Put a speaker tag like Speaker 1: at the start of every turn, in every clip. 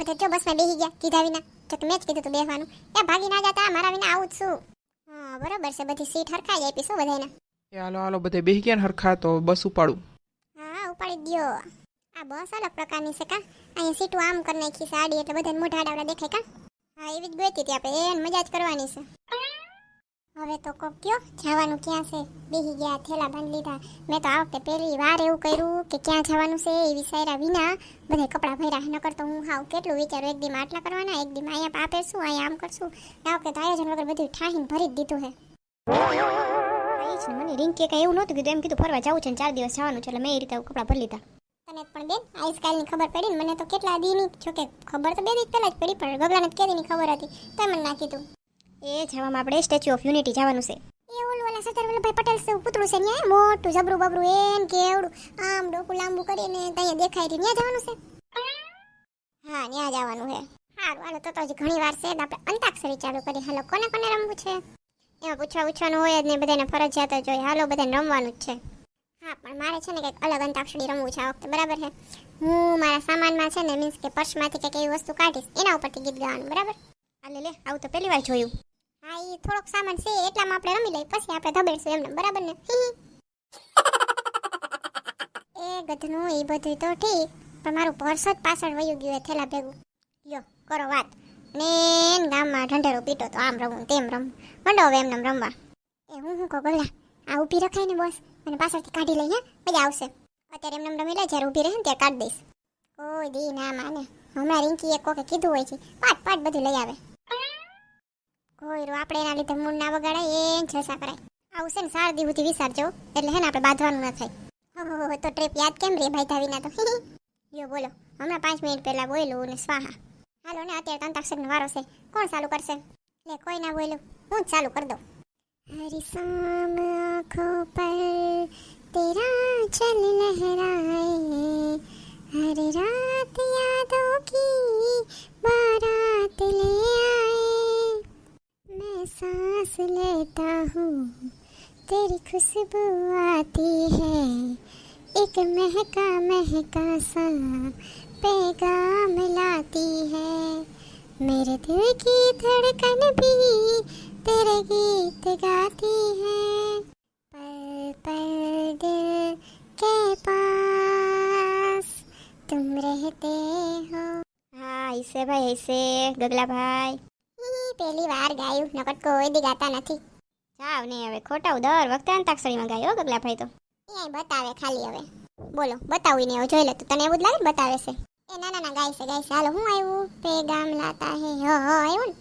Speaker 1: બધા જો બસમાં બેસી ગયા કીધા વિના. તો કે મેં જ કીધું તું બેસવાનું. એ ભાગી ના જતા, મારા વિના આવું જ છું. હા બરોબર છે, બધી સીટ હરખાઈ આપીશું બધાને.
Speaker 2: એ હાલો હાલો બધે બેસી ગયા ને હરખા, તો બસ ઉપાડું.
Speaker 1: હા ઉપાડી દ્યો. આ બસ અલગ પ્રકારની છે કા. અહીંયા સીટું આમ કરી નાખી છે આડી, એટલે બધાને મોઢા આડાવડા દેખાય કા. હા એવી જ ગોતી હતી આપણે, એને મજા જ કરવાની છે. હવે તો કોક કયો જવાનું ક્યાં છે. બેસી ગયા, થેલા બાંધી લીધા. મેં તો આ વખતે પહેલી વાર એવું કર્યું કે ક્યાં જવાનું છે એ વિચાર્યા વિના બધા કપડાં ભર્યા. નકર તો હું હાવ કેટલું વિચારું, એક દી આટલા કરવાના, એક દી અહીંયા આ પહેરશું, અહીંયા આમ કરશું. આ વખતે તો આયોજન વગર બધું ઠાહીને ભરી જ દીધું છે. મને રિંકી કઈ એવું નહોતું કીધું, એમ કીધું ફરવા જવું છે ને 4 દિવસ જવાનું છે, એટલે મેં એ રીતે કપડાં ભરી લીધા. તને પણ બેન આજકાલની ખબર પડી ને, મને તો કેટલા દીની જોકે ખબર તો 2 દિવસ પહેલા જ પડી, પણ ગગલાને કે દીની ખબર હતી તો મને ના કીધું. એ જવામાં આપણે સ્ટેચ્યુ ઓફ યુનિટી જવાનું છે. એ ઓલા સરદાર વલ્લભભાઈ પટેલ છે પુતળું છે ને, મોટું જબરું બબરું એન કેવડું આમ ડોકું લાંબુ કરીને ત્યાં દેખાય છે, ત્યાં જવાનું છે. હા ત્યાં જવાનું છે. સારું હાલો, તો હજી ઘણી વાર છે, આપણે અંતાક્ષરી ચાલુ કરી. હાલો કોને કોને રમવું છે એમાં પૂછવાનું હોય જ નહીં, બધાને ફરજિયાત જ હોય. હાલો બધાને રમવાનું જ છે. હા પણ મારે છે ને કંઈક અલગ અંતાક્ષરી રમવું છે આ વખતે, બરાબર છે. હું મારા સામાનમાં છે ને મીન્સ કે પર્સમાંથી કંઈક એવી વસ્તુ કાઢીશ, એના ઉપરથી ગીત ગાવાનું, બરાબર. હાલે લે, આવું તો પહેલી વાર જોયું. હા એ થોડોક સામાન છે એટલામાં આપણે રમી લઈએ, પછી આપણે ધબેડશું એમને, બરાબર ને. એ ગધનું એ બધું તો ઠીક, પણ મારું પર્સ જ પાછળ વયું ગયું થેલા ભેગું. લ્યો કરો વાત. ને ગામમાં ઢંઢેરો પીટો તો આમ રમવું તેમ રમવું, મંડો હવે એમને રમવા. એ હું કહું ગગલા, આ ઊભી રખાય ને બસ, અને પાછળથી કાઢી લઈ. હા મજા આવશે. અત્યારે એમને રમી લે, જ્યારે ઊભી રહે ને ત્યારે કાઢી દઈશ. કોઈ દી ના માને. હમણાં રિંકીએ કોકે કીધું હોય છે, પાટ બધું લઈ આવે. કોઈ આપણે એના લીધે મૂળ ના વગાડાય, એ જસા કરાય. આવું છે ને 4 દી સુધી વિચારજો, એટલે હે ને આપણે બાંધવાનું ના થાય. હો તો ટ્રીપ યાદ કેમ રે ભાઈ ધાવીના તો. યો બોલો, હમણાં 5 મિનિટ પહેલા બોલ્યું ને સ્વાહા. હાલો ને અત્યારે અંતાક્ષરીનો વારો છે, કોણ ચાલુ કરશે? લે કોઈ ના બોલ્યું, હું જ ચાલુ કરી દઉં. हरी शाम आँखों पर तेरा चल लहराए, हर रात यादों की बारात ले आए, मैं सांस लेता हूँ तेरी खुशबू आती है, एक महका महका सा पैगाम लाती है, मेरे दिल की धड़कन भी तेरे गीत गाती है, पल पल दिल के पास तुम रहते हो. હા ઈસે ભાઈ ઈસે ગગલા ભાઈ પહેલી વાર ગાયું, નકર કોઈ દી ગાતા નથી. જાવ ને હવે ખોટા દર વખતે અંતાક્ષરીમાં ગાયો ગગલા ભાઈ તો. એ બતાવે ખાલી હવે. બોલો બતાવું ને જોઈ લે, તો તને એવું જ લાગે ને બતાવે છે. એ ના ના ના ગાય છે. હાલો હું આવ્યું, પેગામ લાતા હે. હો આવ્યું ને.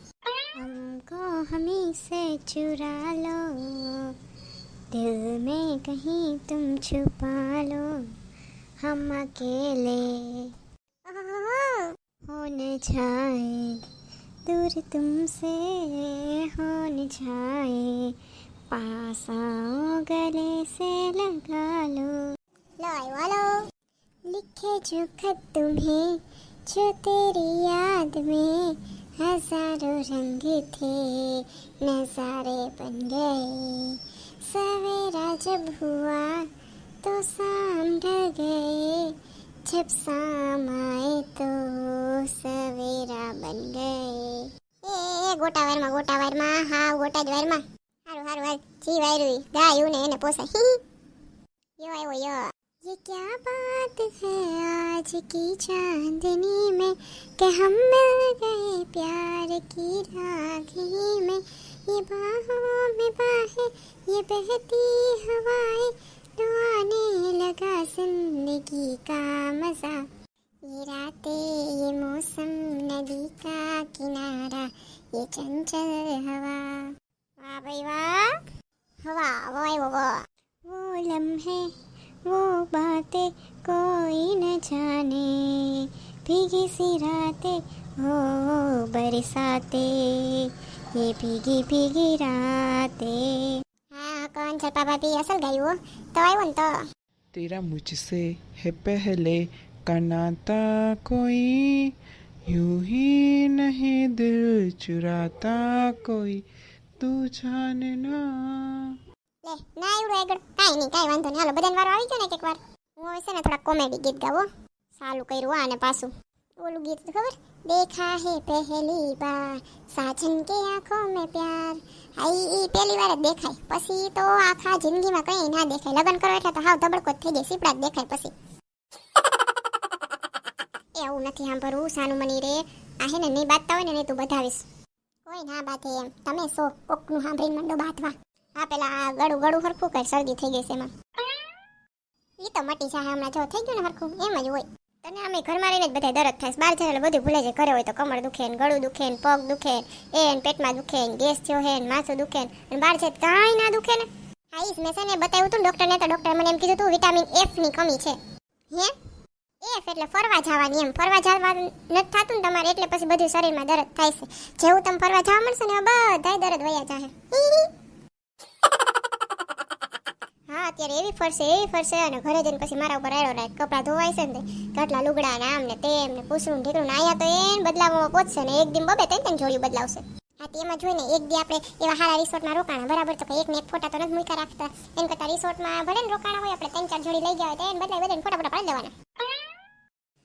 Speaker 1: हमको हमें से चुरा लो, दिल में कहीं तुम छुपा लो, हम अकेले हो न जाए, दूर तुमसे हो न जाए, पास आओ गले से लगा लो. लो लिखे जो खत तुम्हें जो तेरी याद में हजारों रंग थे नजारे बन गए, सवेरा जब हुआ तो शाम ढल गए, जब शाम आए तो सवेरा बन गए. એ ગોટા વારમાં હા ગોટા જ વારમાં. હારું હાલ જી વાયરું ગાયું ને એને પોસાય. યો આવ્યો યો. ये क्या बात है आज की चांदनी में कि हम मिल गए प्यार की रागी में, ये बाहों में बाहें ये बहती हवाएं लुभाने लगा जिंदगी का मजा, ये रातें ये मौसम नदी का किनारा ये चंचल हवा. वाह भाई वाह, हवा वाह वाह. वो लम्हे वो बातें कोई न जाने, भीगी सी रातें हो बरसाते, ये भीगी भीगी रातें. हाँ कौन છે પાપા અસલ ગાયું તો આવ્યો ને તો.
Speaker 2: तेरा मुझसे है पहले का नाता कोई, यूं ही नहीं दिल चुराता कोई, तू जानना.
Speaker 1: લે ના આવડું આગળ કાઈ વાંધો નહીં. હાલો બધાને વારો આવી ગયો ને એક વાર. હું હવે છે ને થોડા કોમેડી ગીત ગાવો ચાલુ કર્યું. આ ને પાછું ઓલું ગીત તો ખબર, દેખા હે પહેલી બાર સાજન કે આંખો મેં પ્યાર. હા ઈ પહેલી વાર જ દેખાય, પછી તો આખા જિંદગીમાં કંઈ ના દેખાય. લગ્ન કરો એટલે તો હાવ ધબડકો જ થઈ જાય, સીપડા જ દેખાય પછી. એવું નથી સાંભળવું સાનું મની રે. આ હે ને નહીં બાંધતા હોય ને તું બધાવીશ. કોઈ ના બાંધે એમ, તમે સો કોકનું સાંભળીને મંડો બાંધવા. હા પેલા આ ગળું ગળું હરખું કર, શરદી થઈ ગઈ છે એમાં. ઈ તો મટી જાય હમણાં, જો થઈ ગયું ને હરખું એમ જ હોય. તને અમે ઘરમાં રહીને જ બધા દરદ થાય, બહાર જાય એટલે બધું ભૂલે જાય. ઘરે હોય તો કમર દુખે ને ગળું દુખે ને પગ દુખે ને પેટમાં દુખે ને ગેસ થયો હે ને માથું દુખે ને, અને બહાર જાય કાંઈ ના દુખે ને. હા ઈ મેં છે ને બતાવ્યું હતું ડોક્ટરને, તો ડોક્ટર મને એમ કીધું હતું વિટામિન F ની કમી છે. હે F એટલે ફરવા જવાની એમ. ફરવા જવા નથી થતું ને તમારે, એટલે પછી બધું શરીરમાં દર્દ થાય છે. જેવું તમે ફરવા જવા મળશે ને બધાય દર્દ વયા જાહે. હા અત્યારે એવી ફરશે અને ઘરે જઈને પછી મારા ઉપર આડો રાખ કપડાં ધોવાય છે ને કેટલા લુગડા ને આમ ને તેમ ને પૂછડું ઢીકડું ને આયા તો એને બદલાવવામાં પહોંચશે ને એક દિન બબે ત્રણ જોડી બદલાવશે. હા તેમાં જોઈને એક દી આપણે એવા સારા રિસોર્ટમાં રોકાણા બરાબર, તો એક ને એક ફોટા તો નથી મૂકા રાખતા. એમ કરતા રિસોર્ટમાં ભલે ને રોકાણા હોય આપણે 3-4 જોડી લઈ ગયા હોય તો એને બદલાઈ બધાને ફોટા પાડી દેવાના.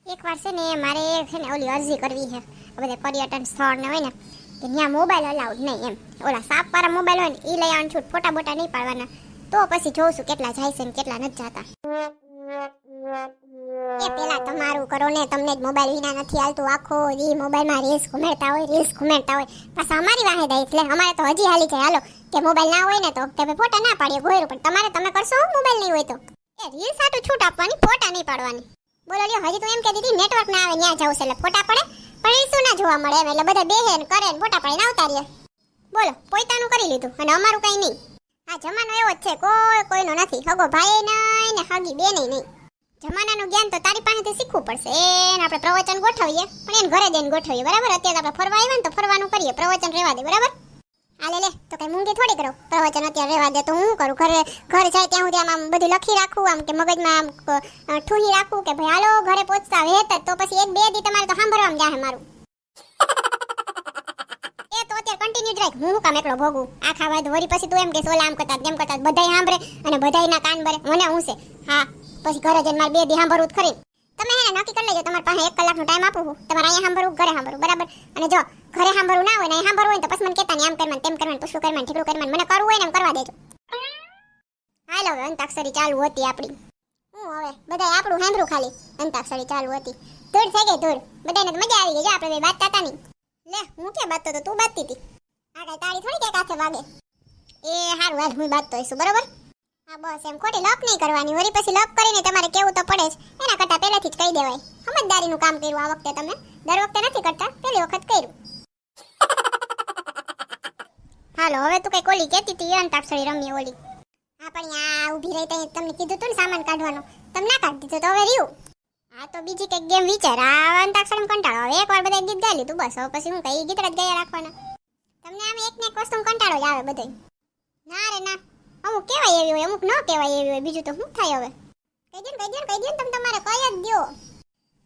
Speaker 1: એકવાર છે ને મારે છે ને ઓલી અરજી કરવી છે, બધા પર્યટન સ્થળ ને હોય ને કે ત્યાં મોબાઈલ અલાઉડ નહીં એમ. ઓલા સાપ વાળા મોબાઈલ હોય ને એ લઈ આવવાનું છૂટ, ફોટા બોટા નહીં પાડવાના. તો પછી જોઉં છું કેટલા જાય છે ને કેટલા નથી જતા. એ પેલા તમારું કરો ને, તમને જ મોબાઈલ વિના નથી હાલતું. આખો ઈ મોબાઈલમાં રીલ્સ ઘુમેડતા હોય. પાછા અમારી વાહે દઈ એટલે અમારે તો હજી હાલી જાય. હાલો કે મોબાઈલ ના હોય ને તો કે ભાઈ ફોટા ના પાડીએ ગોયરું, પણ તમે કરશો મોબાઈલ નહીં હોય તો એ રીલ્સ આટું છૂટ આપવાની, ફોટા નહીં પાડવાની. બોલો લ્યો, હજી તો એમ કહેતી હતી નેટવર્ક ના આવે ત્યાં જાવ છે એટલે ફોટા પડે, પણ એ શું ના જોવા મળે એમ. એટલે બધા બેહે ને કરે ને ફોટા પાડીને આવતા રહે. બોલો પોતાનું કરી લીધું અને અમારું કઈ નહીં. આ જમાનો એવો જ છે, કોઈનો નથી. હગો ભાઈ નહીં ને હગી બેન નહીં. જમાનાનું જ્ઞાન તો તારી પાસેથી શીખવું પડશે. એને આપણે પ્રવચન ગોઠવીએ, પણ એને ઘરે જઈને ગોઠવીએ બરાબર. અત્યારે આપણે ફરવા આવ્યા ને તો ફરવાનું કરીએ, પ્રવચન રહેવા દે બરાબર. હાલે લે તો કઈ મૂંગી થોડી કરો, પ્રવચન અત્યારે રહેવા દે તો હું કરું. ઘરે જાય ત્યાં સુધી આમ બધું લખી રાખવું, આમ કે મગજમાં આમ ઠૂહી રાખવું કે ભાઈ હાલો ઘરે પહોંચતા વેત તો પછી 1-2 દી તમારે તો સાંભળવામાં જાહે મારું. એ તો અત્યારે કન્ટિન્યુ જ રાખ, હું કામ એકલો ભોગું આખા વાત. વળી પછી તું એમ કે સોલા આમ કરતા તેમ કરતા બધાય સાંભળે અને બધાયના કાન ભરે, મને હું છે. હા પછી ઘરે જઈને મારે 2 દી સાંભળવું જ ખરી. તમે એને નક્કી કરી લેજો તમારી પાસે 1 કલાકનો ટાઈમ આપું છું. તમારે અહીંયા સાંભળવું, ઘરે સાંભળવું બરાબર. અને જો ઘરે સાંભળવું ના હોય ને સાંભળવું હોય તો પછી મને કહેતા ને આમ કરવાનું તેમ કરવાનું પૂછું કરવાનું ઠીકડું કરવાનું, મને કરવું હોય ને એમ કરવા દેજો. હાલો હવે અંતાક્ષરી ચાલુ હતી આપણી. હું હવે બધાય આપણું સાંભળું, ખાલી અંતાક્ષરી ચાલુ હતી. ધૂળ થઈ ગઈ ધૂળ, બધાને તો મજા આવી ગઈ. આપણે બે બાતતા હતા નહીં. લે હું ક્યાં બાતતો તો, તું બાતતી હતી. આ કઈ તાળી થોડી ક્યાંક હાથે વાગે. એ હારું હાલ હું બાતતો હશું બરાબર. હા બસ એમ ખોટી લપ નહીં કરવાની. વળી પછી લપ કરીને તમારે કેવું તો પડે જ. એના કરતા પહેલેથી જ કહી દેવાય. સમજદારીનું કામ કર્યું આ વખતે તમે, દર વખતે નથી કરતા, પહેલી વખત કર્યું. હાલો હવે તું કઈ ઓલી કહેતી હતી અંતાક્ષરી રમીએ ઓલી. હા પણ આ ઊભી રહી ત્યાં તમને કીધું તું ને સામાન કાઢવાનો, તમે ના કાઢી દીધો તો હવે રહ્યું. હા તો બીજી કઈક ગેમ વિચાર. આ અંતાક્ષરી કંટાળો. હવે એકવાર બધા ગીત ગાઈ લીધું બસ, હવે પછી હું કઈ ગીત જ ગયા રાખવાના. તમને આમ એક ને એક વસ્તુ કંટાળો જ આવે બધે. ના રે ના, અમુક કહેવાય એવી હોય, અમુક ન કહેવાય એવી હોય. બીજું તો શું થાય હવે. કહી દે ને તમે તમારે કઈ જ દો.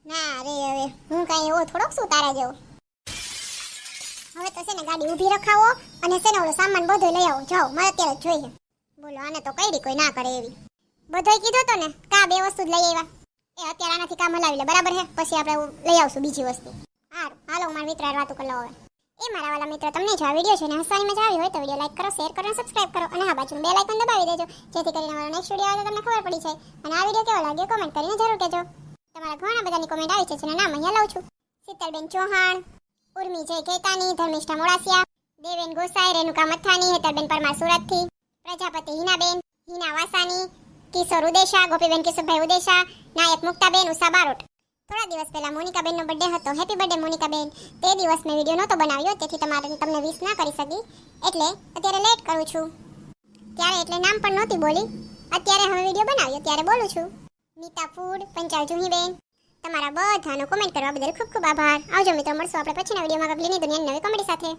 Speaker 1: ના રે હવે હું કાંઈ એવો થોડોક શું તારા જેવો. હવે તો છે ને ગાડી ઊભી રખાવો અને છે ને ઓલો સામાન બધો લઈ આવો. જાઓ મારે અત્યારે જ જોઈએ. બોલો આને તો કઈ કોઈ ના કરે એવી. બધોય કીધો તો ને કા 2 વસ્તુ જ લઈ આવ્યા. એ અત્યારે આનાથી કામ હલાવી લે બરાબર હે, પછી આપણે લઈ આવશું બીજી વસ્તુ. હારું હાલો મારા મિત્ર વાતો કરી લો હવે. એ મારા વાલા મિત્ર, તમને જો આ વિડીયો છે ને હસવાની મજા આવી હોય તો વિડીયો લાઈક કરો, શેર કરો અને સબસ્ક્રાઇબ કરો. અને હા બાજુનું બેલ આઇકન દબાવી દેજો, જેથી કરીને અમારો નેક્સ્ટ વિડીયો આવે તો તમને ખબર પડી જાય. અને આ વિડીયો કેવો લાગ્યો કોમેન્ટ કરીને જરૂર કહેજો. તમારા ઘણા બધાની કોમેન્ટ આવી છે જેના નામ અહીંયા લઉં છું. શીતલબેન ચૌહાણ, ઉર્મી જય કેતાની, ધર્મિષ્ઠા મોડાસિયા, દેવેન ગોસાઈ, રેણુકા મથાની, હેતલબેન પરમાર સુરતથી, પ્રજાપતિ હિનાબેન, હિના વાસાની, કિશોર ઉદેશા, ગોપીબેન કિશોરભાઈ ઉદેશા, નાયક મુક્તાબેન, ઉષા બારોટ. થોડા દિવસ પહેલા મોનિકાબેનનો બર્થડે હતો. Happy birthday મોનિકાબેન. તે દિવસ મેં વિડીયો નહોતો બનાવ્યો, તેથી તમને વિશ ના કરી શકી, એટલે અત્યારે લેટ કરું છું. ત્યારે એટલે નામ પણ નહોતી બોલી, અત્યારે હવે વિડીયો બનાવ્યો ત્યારે બોલું છું. નીતા ફૂડ, પંચાલ જુહીબેન, તમારા બધાનો કોમેન્ટ કરવા બદલ ખૂબ ખૂબ આભાર. આવજો મિત્રો, મળશું આપણે પછીના વિડીયોમાં. ગગલીની દુનિયાની નવી કોમેડી સાથે.